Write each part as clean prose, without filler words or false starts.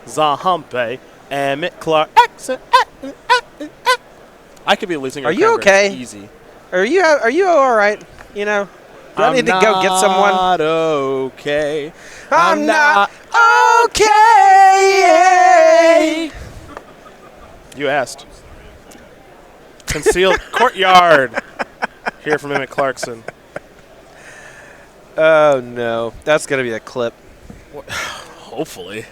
Zombie, Emmett Clarkson. I could be losing. Are you okay? Easy. Are you all right? You know, do I need to go get someone? Not okay. I'm not okay. You asked. Concealed courtyard. Here from Emmett Clarkson. Oh no, that's gonna be a clip. Hopefully.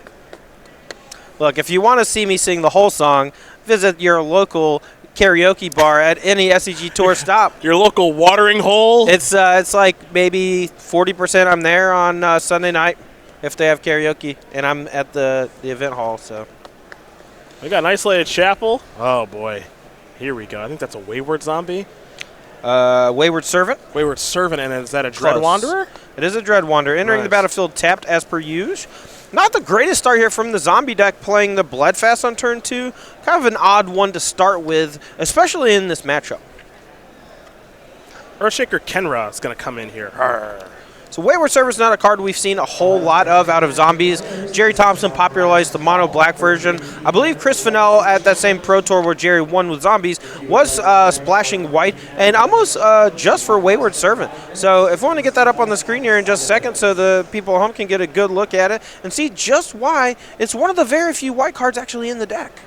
Look, if you want to see me sing the whole song, visit your local karaoke bar at any SCG Tour stop. Your local watering hole? It's like maybe 40% I'm there on Sunday night if they have karaoke, and I'm at the event hall. So we got an isolated chapel. Oh boy, here we go. I think that's a wayward zombie. Wayward Servant. Wayward Servant, and is that a Dread Close. Wanderer? It is a Dread Wanderer entering the battlefield tapped as per usual. Not the greatest start here from the zombie deck, playing the Bloodfast on turn 2. Kind of an odd one to start with, especially in this matchup. Earthshaker Kenra is going to come in here. Arr. So Wayward Servant's not a card we've seen a whole lot of out of zombies. Jerry Thompson popularized the mono black version. I believe Chris Fennell at that same Pro Tour where Jerry won with zombies was splashing white and almost just for Wayward Servant. So if we want to get that up on the screen here in just a second so the people at home can get a good look at it and see just why it's one of the very few white cards actually in the deck.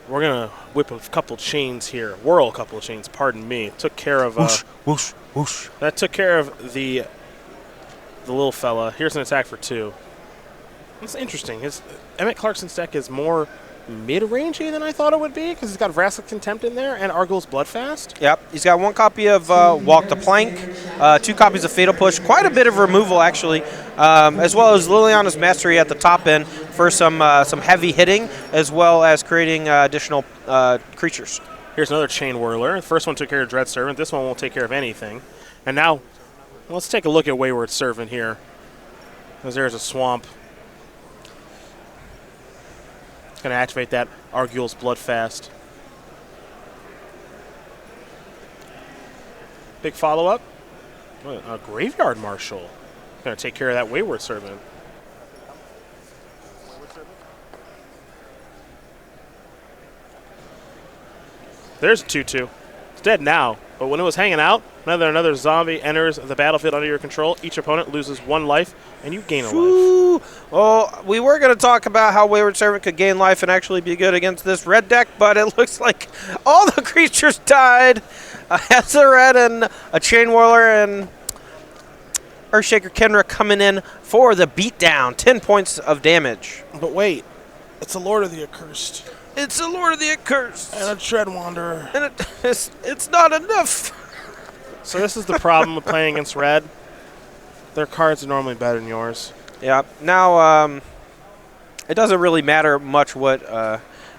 We're going to whip a couple chains here. Whirl a couple of chains, pardon me. Took care of... whoosh, whoosh, whoosh. That took care of the little fella. Here's an attack for 2. It's interesting. Emmett Clarkson's deck is more mid-rangey than I thought it would be because he's got Vraska's Contempt in there and Argyl's Bloodfast. Yep. He's got 1 copy of Walk the Plank, 2 copies of Fatal Push, quite a bit of removal actually, as well as Liliana's Mastery at the top end for some heavy hitting as well as creating additional creatures. Here's another Chain Whirler. The first one took care of Dread Servant. This one won't take care of anything. And now let's take a look at Wayward Servant here, because there's a swamp. It's going to activate that Argyl's Bloodfast. Big follow-up. A Graveyard Marshal. Going to take care of that Wayward Servant. There's a 2-2. It's dead now, but when it was hanging out, another zombie enters the battlefield under your control. Each opponent loses 1 life, and you gain a life. Well, we were going to talk about how Wayward Servant could gain life and actually be good against this red deck, but it looks like all the creatures died. A Hazoret and a Chain Whirler and Earthshaker Kenra coming in for the beatdown. 10 points of damage. But wait, it's a Lord of the Accursed. It's a Lord of the Accursed. And a Dread Wanderer. And it's not enough. So this is the problem with playing against red. Their cards are normally better than yours. Yeah. Now, it doesn't really matter much what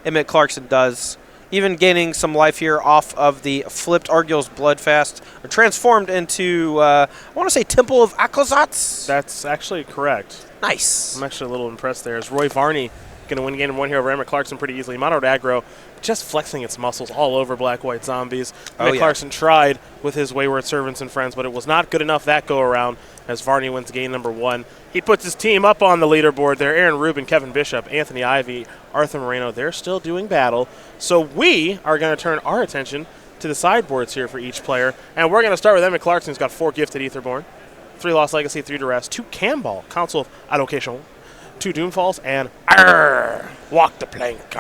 Emmett Clarkson does. Even gaining some life here off of the flipped Argyl's Bloodfast, or transformed into, I want to say, Temple of Aklazats. That's actually correct. Nice. I'm actually a little impressed there. As Roy Varney going to win game 1 here over Emmett Clarkson pretty easily. Mono aggro, just flexing its muscles all over black-white zombies. Emmett Clarkson tried with his Wayward Servants and Friends, but it was not good enough that go-around as Varney wins game number 1. He puts his team up on the leaderboard there. Aaron Rubin, Kevin Bishop, Anthony Ivey, Arthur Moreno, they're still doing battle. So we are going to turn our attention to the sideboards here for each player, and we're going to start with Emmett Clarkson, who's got 4 Gifted Aetherborn, 3 Lost Legacy, 3 Duress, 2 Camball, Council of Allocation, 2 Doomfalls, and Walk the Plank.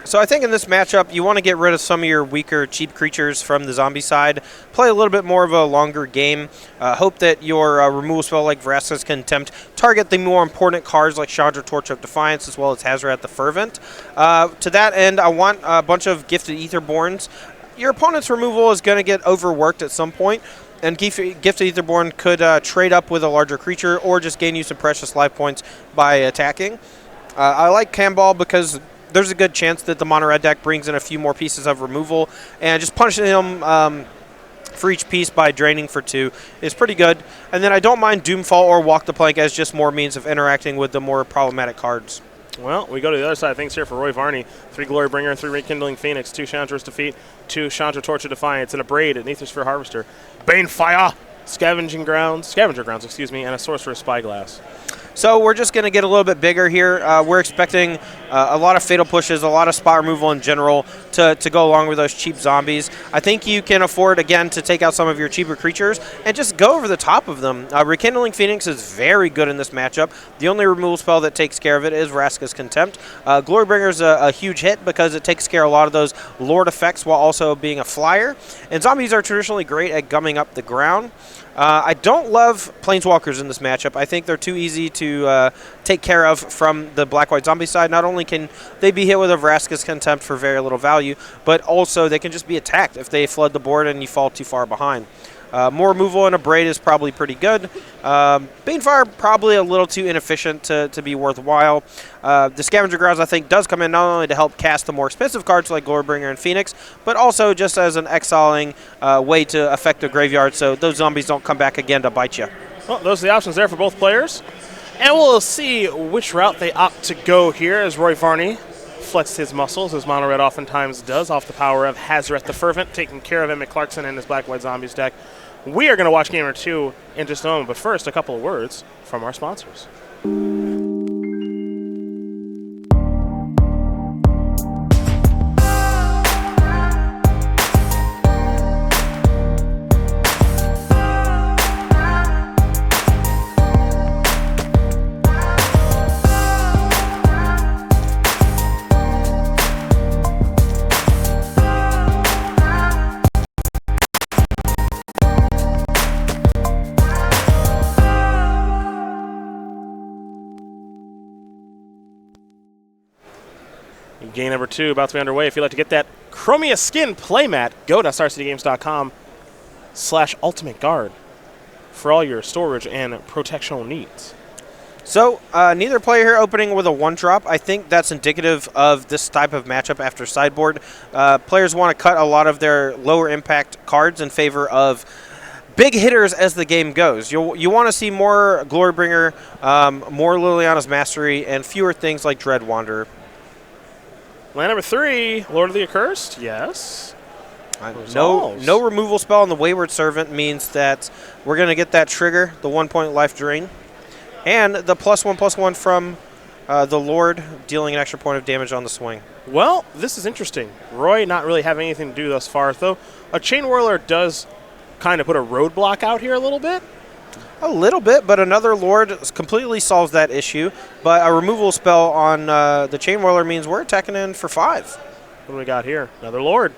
So I think in this matchup, you want to get rid of some of your weaker, cheap creatures from the zombie side. Play a little bit more of a longer game. Hope that your removal spell like Vraska's Contempt target the more important cards like Chandra, Torch of Defiance, as well as Hazoret the Fervent. To that end, I want a bunch of Gifted Aetherborns. Your opponent's removal is going to get overworked at some point. And Gifted Aetherborn could trade up with a larger creature or just gain you some precious life points by attacking. I like Camball because there's a good chance that the mono red deck brings in a few more pieces of removal, and just punishing him for each piece by draining for 2 is pretty good. And then I don't mind Doomfall or Walk the Plank as just more means of interacting with the more problematic cards. Well, we go to the other side of things here for Roy Varney. 3 Glorybringer, 3 Rekindling Phoenix, 2 Chandra's Defeat, 2 Chandra Torch of Defiance, and a Braid, an Aethersphere Harvester, Banefire, Scavenger Grounds, and a Sorcerer's Spyglass. So we're just going to get a little bit bigger here. We're expecting a lot of fatal pushes, a lot of spot removal in general to go along with those cheap zombies. I think you can afford, again, to take out some of your cheaper creatures and just go over the top of them. Rekindling Phoenix is very good in this matchup. The only removal spell that takes care of it is Vraska's Contempt. Glorybringer is a huge hit because it takes care of a lot of those Lord effects while also being a flyer. And zombies are traditionally great at gumming up the ground. I don't love Planeswalkers in this matchup. I think they're too easy to take care of from the black-white zombie side. Not only can they be hit with a Vraska's Contempt for very little value, but also they can just be attacked if they flood the board and you fall too far behind. More removal in a Braid is probably pretty good. Banefire probably a little too inefficient to be worthwhile. The Scavenger Grounds, I think, does come in not only to help cast the more expensive cards like Glorybringer and Phoenix, but also just as an exiling way to affect the graveyard so those zombies don't come back again to bite you. Well, those are the options there for both players. And we'll see which route they opt to go here as Roy Varney flexed his muscles, as Mono Red oftentimes does, off the power of Hazoret the Fervent, taking care of Emmett Clarkson and his black-white zombies deck. We are going to watch game number 2 in just a moment, but first, a couple of words from our sponsors. Game number 2 about to be underway. If you'd like to get that Chromia skin playmat, go to StarCityGames.com/Ultimate Guard for all your storage and protectional needs. So neither player here opening with a 1-drop. I think that's indicative of this type of matchup after sideboard. Players want to cut a lot of their lower impact cards in favor of big hitters as the game goes. You want to see more Glorybringer, more Liliana's Mastery, and fewer things like Dread Wanderer. Land number 3, Lord of the Accursed. Yes. No removal spell on the Wayward Servant means that we're going to get that trigger, the 1-point life drain, and the +1/+1 from the Lord, dealing an extra point of damage on the swing. Well, this is interesting. Roy not really having anything to do thus far, though. A Chain Whirler does kind of put a roadblock out here a little bit. A little bit, but another Lord completely solves that issue. But a removal spell on the Chain Whirler means we're attacking in for 5. What do we got here? Another Lord.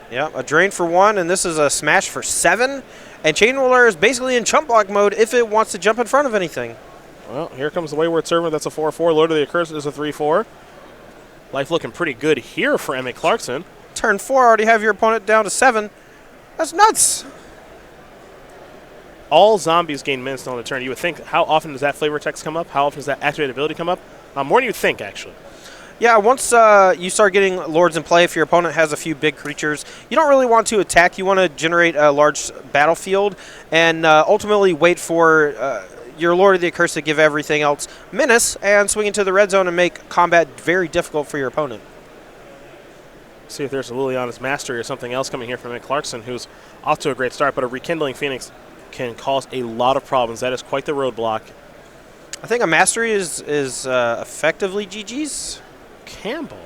Yeah, a drain for 1, and this is a smash for 7. And Chain Whirler is basically in chump block mode if it wants to jump in front of anything. Well, here comes the Wayward Servant. That's a 4/4. Lord of the Accursed is a 3/4. Life looking pretty good here for Emmett Clarkson. Turn 4, already have your opponent down to 7. That's nuts. All zombies gain minutes on the turn. You would think, how often does that flavor text come up? How often does that activated ability come up? More than you think, actually. Yeah, once you start getting Lords in play, if your opponent has a few big creatures, you don't really want to attack. You want to generate a large battlefield and ultimately wait for your Lord of the Accursed to give everything else menace and swing into the red zone and make combat very difficult for your opponent. See if there's a Liliana's Mastery or something else coming here from Emmett Clarkson, who's off to a great start, but a Rekindling Phoenix can cause a lot of problems. That is quite the roadblock. I think a Mastery is effectively GG's. Campbell.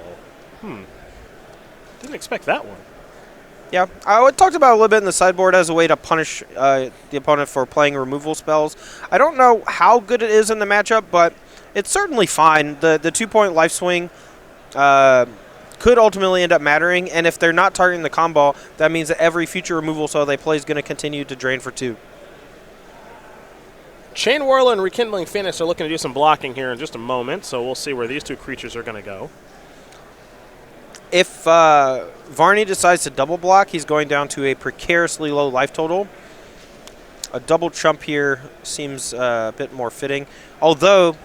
Didn't expect that one. Yeah, I talked about it a little bit in the sideboard as a way to punish the opponent for playing removal spells. I don't know how good it is in the matchup, but it's certainly fine. The 2-point life swing could ultimately end up mattering, and if they're not targeting the combo, that means that every future removal spell they play is going to continue to drain for 2. Chain Whirler and Rekindling Phoenix are looking to do some blocking here in just a moment, so we'll see where these two creatures are going to go. If Varney decides to double block, he's going down to a precariously low life total. A double chump here seems a bit more fitting, although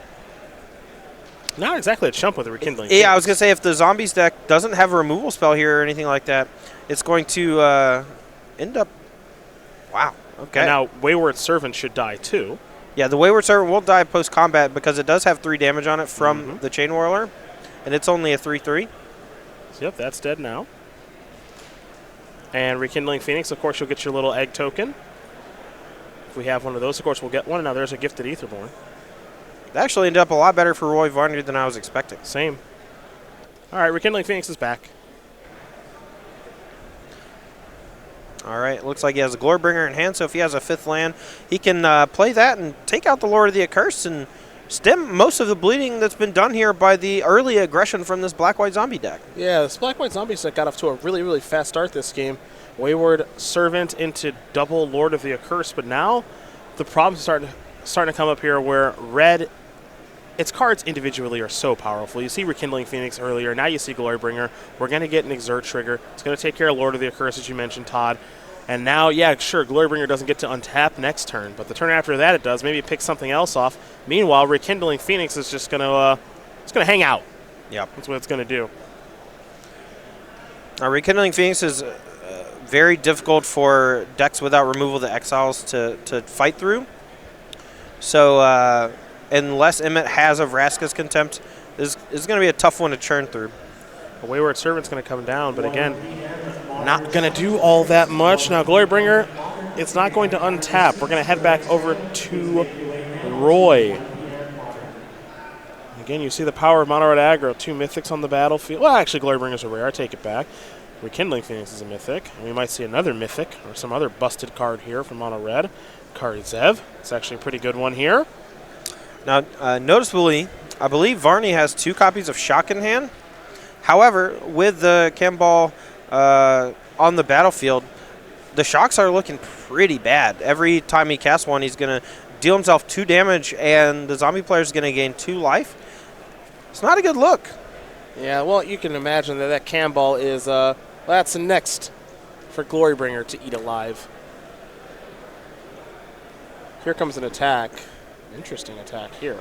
not exactly a chump with a Rekindling Phoenix. Yeah, I was going to say, if the Zombies deck doesn't have a removal spell here or anything like that, it's going to end up... Wow, okay. And now Wayward Servant should die too. Yeah, the Wayward Servant will die post-combat because it does have 3 damage on it from the Chain Whirler, and it's only a 3/3. So yep, that's dead now. And Rekindling Phoenix, of course, you'll get your little egg token. If we have one of those, of course, we'll get one. Now there's a Gifted Aetherborn. That actually ended up a lot better for Roy Varney than I was expecting. Same. All right, Rekindling Phoenix is back. All right, looks like he has a Glorybringer in hand, so if he has a 5th land, he can play that and take out the Lord of the Accursed and stem most of the bleeding that's been done here by the early aggression from this Black-White Zombie deck. Yeah, this Black-White Zombie deck got off to a really, really fast start this game. Wayward Servant into double Lord of the Accursed, but now the problems are starting to come up here where red, its cards individually are so powerful. You see Rekindling Phoenix earlier, now you see Glorybringer. We're going to get an Exert trigger. It's going to take care of Lord of the Accursed, as you mentioned, Todd. And now, yeah, sure, Glorybringer doesn't get to untap next turn, but the turn after that it does. Maybe it picks something else off. Meanwhile, Rekindling Phoenix is just going to it's going to hang out. Yep. That's what it's going to do. Rekindling Phoenix is very difficult for decks without removal of the exiles to fight through. So unless Emmett has a Vraska's Contempt, this is going to be a tough one to churn through. A Wayward Servant's going to come down, but again, not going to do all that much. Now, Glorybringer, it's not going to untap. We're going to head back over to Roy. Again, you see the power of Mono Red aggro. 2 mythics on the battlefield. Well, actually, Glorybringer's a rare. I take it back. Rekindling Phoenix is a mythic. And we might see another mythic or some other busted card here from Mono Red. Kari Zev. It's actually a pretty good one here. Now, noticeably, I believe Varney has 2 copies of Shock in hand. However, with the Chem Ball on the battlefield, the Shocks are looking pretty bad. Every time he casts one, he's going to deal himself 2 damage, and the zombie player is going to gain 2 life. It's not a good look. Yeah, well, you can imagine that Chem Ball is, that's next for Glorybringer to eat alive. Here comes an attack. Interesting attack here.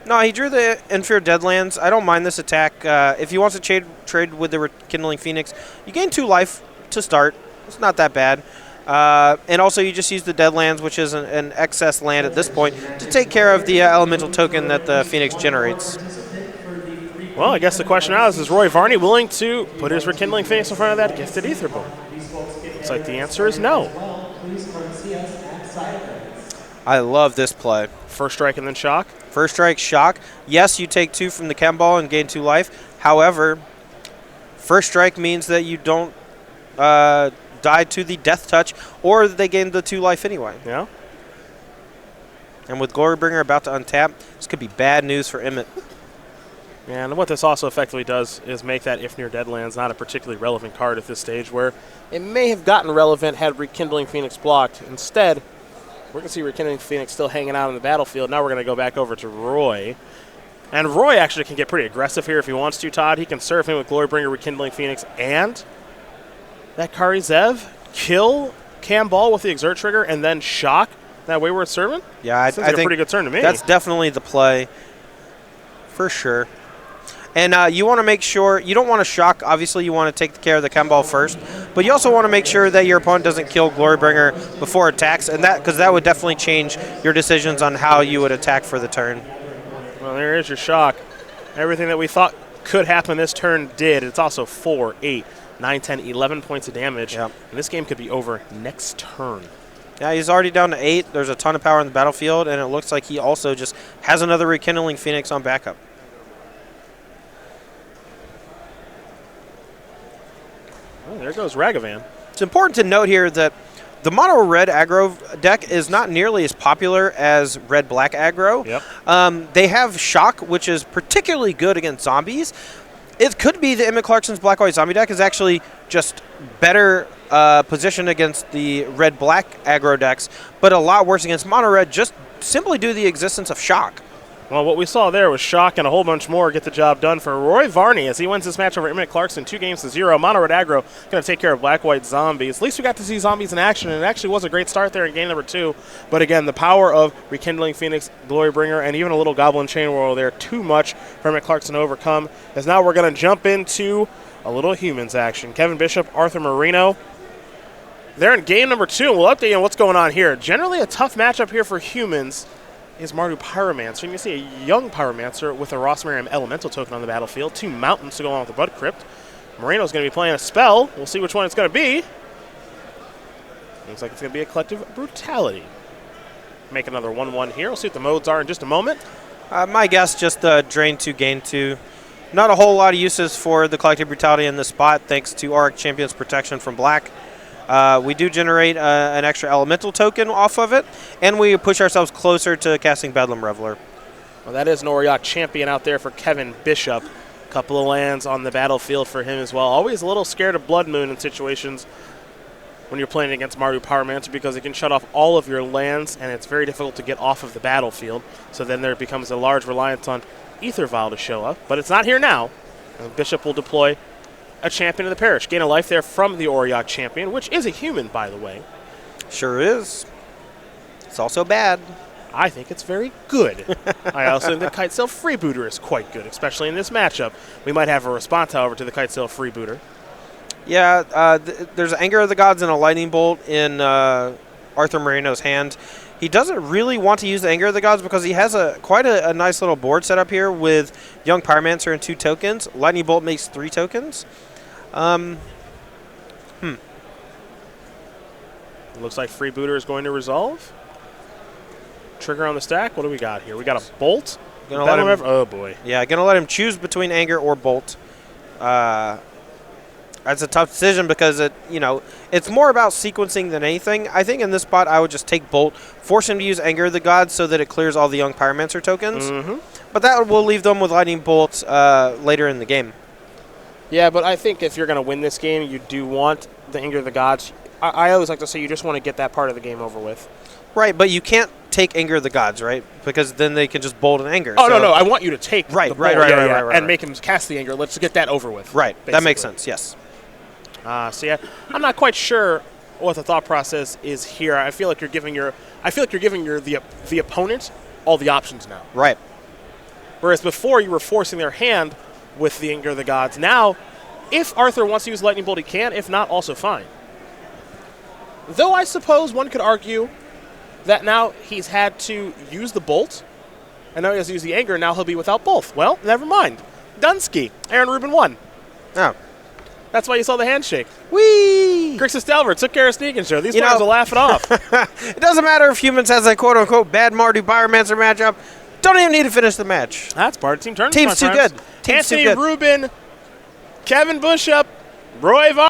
No, he drew the Inferior Deadlands. I don't mind this attack. If he wants to trade with the Rekindling Phoenix, you gain 2 life to start. It's not that bad. And also you just use the Deadlands, which is an excess land at this point, to take care of the elemental token that the Phoenix generates. Well, I guess the question now is Roy Varney willing to put his Rekindling Phoenix in front of that Gifted Ether Boom? Looks like the answer is no. I love this play. First strike and then shock? First strike, shock. Yes, you take 2 from the Chem Ball and gain 2 life. However, first strike means that you don't die to the Death Touch, or they gain the 2 life anyway. Yeah. And with Glorybringer about to untap, this could be bad news for Emmett. Yeah, and what this also effectively does is make that If Near Deadlands not a particularly relevant card at this stage, where it may have gotten relevant had Rekindling Phoenix blocked. Instead, we're going to see Rekindling Phoenix still hanging out on the battlefield. Now we're going to go back over to Roy. And Roy actually can get pretty aggressive here if he wants to, Todd. He can serve him with Glorybringer, Rekindling Phoenix, and that Kari Zev, kill Chem Ball with the Exert trigger, and then shock that Wayward Servant. Yeah, I think think a pretty good turn to me. That's definitely the play, for sure. And you want to make sure, you don't want to shock, obviously you want to take care of the Chem Ball first, but you also want to make sure that your opponent doesn't kill Glorybringer before attacks, and because that would definitely change your decisions on how you would attack for the turn. Well, there is your shock. Everything that we thought could happen this turn did. It's also 4, 8, 9, 10, 11 points of damage, yep. And this game could be over next turn. Yeah, he's already down to 8. There's a ton of power on the battlefield, and it looks like he also just has another Rekindling Phoenix on backup. Oh, there goes Ragavan. It's important to note here that the mono red aggro deck is not nearly as popular as red black aggro. Yep. They have shock, which is particularly good against zombies. It could be that Emmett Clarkson's black white zombie deck is actually just better positioned against the red black aggro decks, but a lot worse against mono red just simply due to the existence of shock. Well, what we saw there was shock and a whole bunch more get the job done for Roy Varney as he wins this match over Emmett Clarkson 2-0. Mono Red Aggro going to take care of Black-White Zombies. At least we got to see zombies in action, and it actually was a great start there in game number 2. But again, the power of Rekindling Phoenix, Glorybringer, and even a little Goblin Chain Whirl there, too much for Emmett Clarkson to overcome. As now we're going to jump into a little humans action. Kevin Bishop, Arthur Moreno. They're in game number 2, and we'll update you on what's going on here. Generally a tough matchup here for humans is Mardu Pyromancer. You can see a young Pyromancer with a Ross Merriam Elemental token on the battlefield. 2 mountains to go along with the Bud Crypt. Moreno's going to be playing a spell. We'll see which one it's going to be. Looks like it's going to be a Collective Brutality. Make another 1-1 here. We'll see what the modes are in just a moment. My guess, just drain 2, gain 2. Not a whole lot of uses for the Collective Brutality in this spot, thanks to Auric Champion's protection from black. We do generate an extra elemental token off of it, and we push ourselves closer to casting Bedlam Reveler. Well, that is an Auric Champion out there for Kevin Bishop. A couple of lands on the battlefield for him as well. Always a little scared of Blood Moon in situations when you're playing against Mardu Pyromancer because it can shut off all of your lands, and it's very difficult to get off of the battlefield. So then there becomes a large reliance on Ether Vial to show up. But it's not here now. And Bishop will deploy a Champion of the Parish. Gain a life there from the Auric Champion, which is a human, by the way. Sure is. It's also bad. I think it's very good. I also think the Kitesail Freebooter is quite good, especially in this matchup. We might have a response, however, to the Kitesail Freebooter. Yeah, there's Anger of the Gods and a Lightning Bolt in Arthur Moreno's hand. He doesn't really want to use the Anger of the Gods because he has quite a nice little board set up here with Young Pyromancer and 2 tokens. Lightning Bolt makes 3 tokens. It looks like Freebooter is going to resolve. Trigger on the stack. What do we got here? We got a Bolt. Oh, boy. Yeah, going to let him choose between Anger or Bolt. That's a tough decision because it's more about sequencing than anything. I think in this spot I would just take Bolt, force him to use Anger of the Gods so that it clears all the Young Pyromancer tokens. But that will leave them with Lightning Bolt later in the game. Yeah, but I think if you're going to win this game, you do want the Anger of the Gods. I always like to say you just want to get that part of the game over with. Right, but you can't take Anger of the Gods, right? Because then they can just Bolt and Anger. Oh, so no, I want you to take right, the Bolt right, and make him cast the Anger. Let's get that over with. Right, basically. That makes sense, yes. So yeah, I'm not quite sure what the thought process is here. I feel like you're giving the opponent all the options now. Right. Whereas before you were forcing their hand with the Anger of the Gods. Now, if Arthur wants to use Lightning Bolt, he can. If not, also fine. Though I suppose one could argue that now he's had to use the Bolt, and now he has to use the Anger, and now he'll be without both. Well, never mind. Dunsky. Aaron Rubin won. Oh. That's why you saw the handshake. Whee! Grixis Stalbert took care of Sneak and Show. These guys will laugh it off. It doesn't matter if Humans has a quote-unquote bad Mardu Pyromancer matchup. Don't even need to finish the match. That's part of Team Tournament. Team's too good. Anthony Rubin, Kevin Bishop, Roy Varney.